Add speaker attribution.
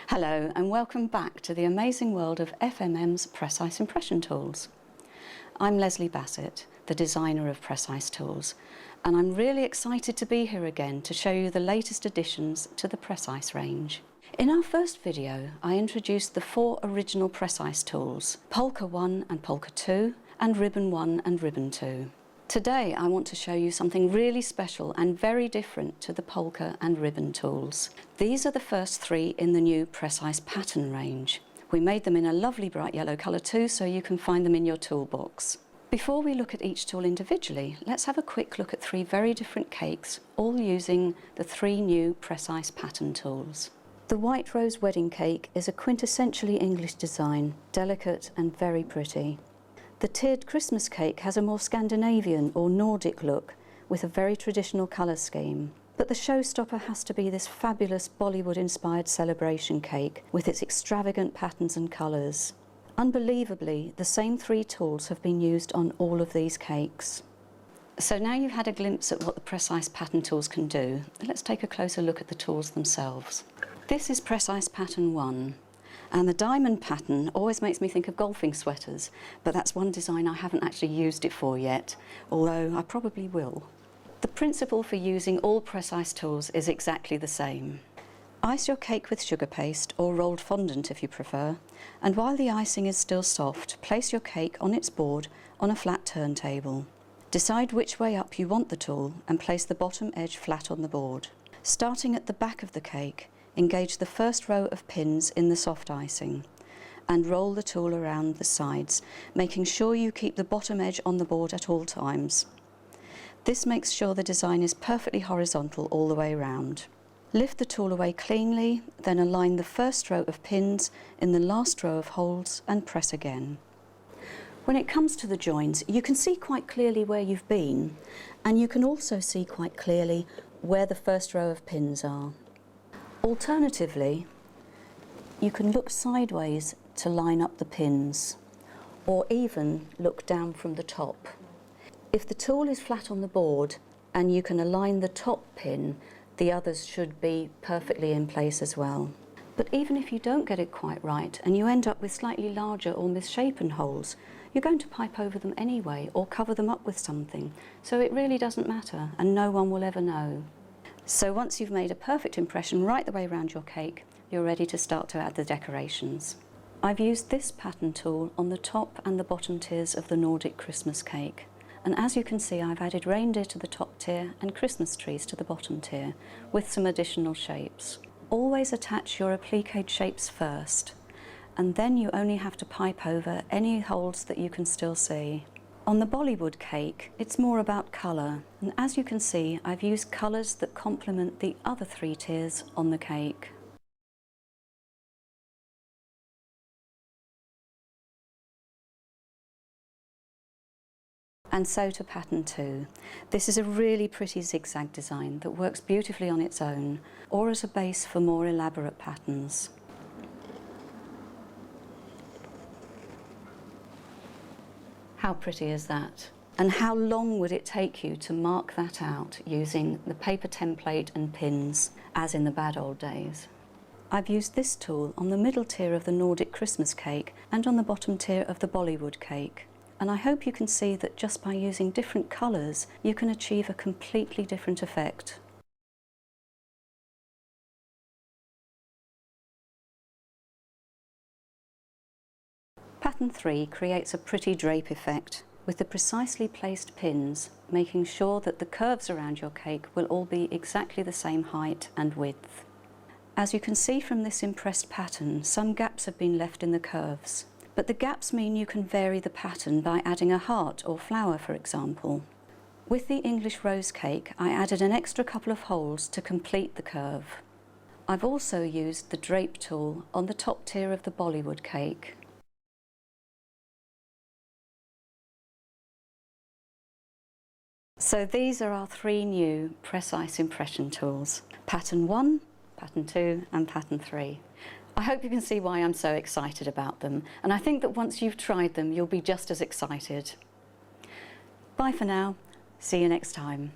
Speaker 1: Hello and welcome back to the amazing world of FMM's Press-Ice impression tools. I'm Leslie Bassett, the designer of Press-Ice tools, and I'm really excited to be here again to show you the latest additions to the Press-Ice range. In our first video, I introduced the 4 original Press-Ice tools, Polka 1 and Polka 2, and Ribbon 1 and Ribbon 2. Today I want to show you something really special and very different to the Polka and Ribbon tools. These are the first 3 in the new Press-Ice Pattern range. We made them in a lovely bright yellow colour too, so you can find them in your toolbox. Before we look at each tool individually, let's have a quick look at 3 very different cakes, all using the 3 new Press-Ice Pattern tools. The White Rose Wedding Cake is a quintessentially English design, delicate and very pretty. The Tiered Christmas Cake has a more Scandinavian or Nordic look with a very traditional colour scheme. But the showstopper has to be this fabulous Bollywood-inspired celebration cake with its extravagant patterns and colours. Unbelievably, the same 3 tools have been used on all of these cakes. So now you've had a glimpse at what the Press-Ice Pattern tools can do, let's take a closer look at the tools themselves. This is Press-Ice Pattern 1. And the diamond pattern always makes me think of golfing sweaters, but that's one design I haven't actually used it for yet, although I probably will. The principle for using all Press-Ice tools is exactly the same. Ice your cake with sugar paste, or rolled fondant if you prefer, and while the icing is still soft, place your cake on its board on a flat turntable. Decide which way up you want the tool and place the bottom edge flat on the board. Starting at the back of the cake, engage the first row of pins in the soft icing and roll the tool around the sides, making sure you keep the bottom edge on the board at all times. This makes sure the design is perfectly horizontal all the way around. Lift the tool away cleanly, then align the first row of pins in the last row of holes and press again. When it comes to the joins, you can see quite clearly where you've been, and you can also see quite clearly where the first row of pins are. Alternatively, you can look sideways to line up the pins, or even look down from the top. If the tool is flat on the board and you can align the top pin, the others should be perfectly in place as well. But even if you don't get it quite right and you end up with slightly larger or misshapen holes, you're going to pipe over them anyway or cover them up with something, so it really doesn't matter and no one will ever know. So once you've made a perfect impression right the way around your cake, you're ready to start to add the decorations. I've used this pattern tool on the top and the bottom tiers of the Nordic Christmas cake. And as you can see, I've added reindeer to the top tier and Christmas trees to the bottom tier, with some additional shapes. Always attach your Appliquéd shapes first, and then you only have to pipe over any holes that you can still see. On the Bollywood cake, it's more about colour, and as you can see, I've used colours that complement the other 3 tiers on the cake. And so to pattern 2. This is a really pretty zigzag design that works beautifully on its own, or as a base for more elaborate patterns. How pretty is that? And how long would it take you to mark that out using the paper template and pins, as in the bad old days? I've used this tool on the middle tier of the Nordic Christmas cake and on the bottom tier of the Bollywood cake. And I hope you can see that just by using different colours, you can achieve a completely different effect. Pattern 3 creates a pretty drape effect with the precisely placed pins, making sure that the curves around your cake will all be exactly the same height and width. As you can see from this impressed pattern, some gaps have been left in the curves, but the gaps mean you can vary the pattern by adding a heart or flower, for example. With the English rose cake, I added an extra couple of holes to complete the curve. I've also used the drape tool on the top tier of the Bollywood cake. So these are our 3 new Press-Ice impression tools, Pattern 1, Pattern 2 and Pattern 3. I hope you can see why I'm so excited about them, and I think that once you've tried them, you'll be just as excited. Bye for now, see you next time.